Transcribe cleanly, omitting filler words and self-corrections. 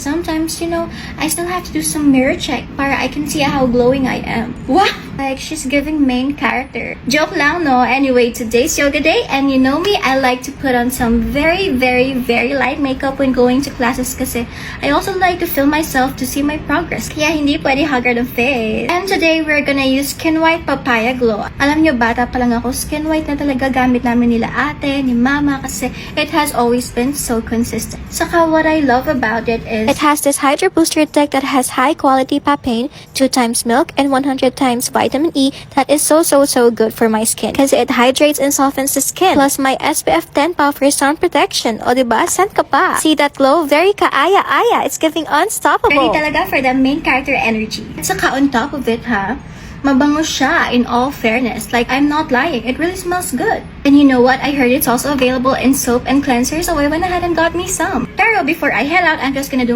Sometimes, I still have to do some mirror check para I can see how glowing I am. Wow! Like, she's giving main character. Joke lang, no? Anyway, today's yoga day, and you know me, I like to put on some very, very, very light makeup when going to classes kasi I also like to film myself to see my progress. Kaya hindi pwede haggard ang face. And today, we're gonna use Skin White Papaya Glow. Alam nyo, bata pa lang ako, Skin White na talaga gamit namin nila ate, ni mama, kasi it has always been so consistent. Saka what I love about it is It has this Hydro Booster deck that has high quality papain, 2 times milk, and 100 times vitamin E that is so good for my skin. Kasi it hydrates and softens the skin. Plus my SPF 10 pa for sun protection. O diba? Scent ka pa. See that glow? Very kaaya-aya. It's giving unstoppable. ready talaga for the main character energy. At saka on top of it, mabango siya, in all fairness. Like, I'm not lying. It really smells good. And you know what? I heard it's also available in soap and cleanser, so I went ahead and got me some. Pero before I head out, I'm just gonna do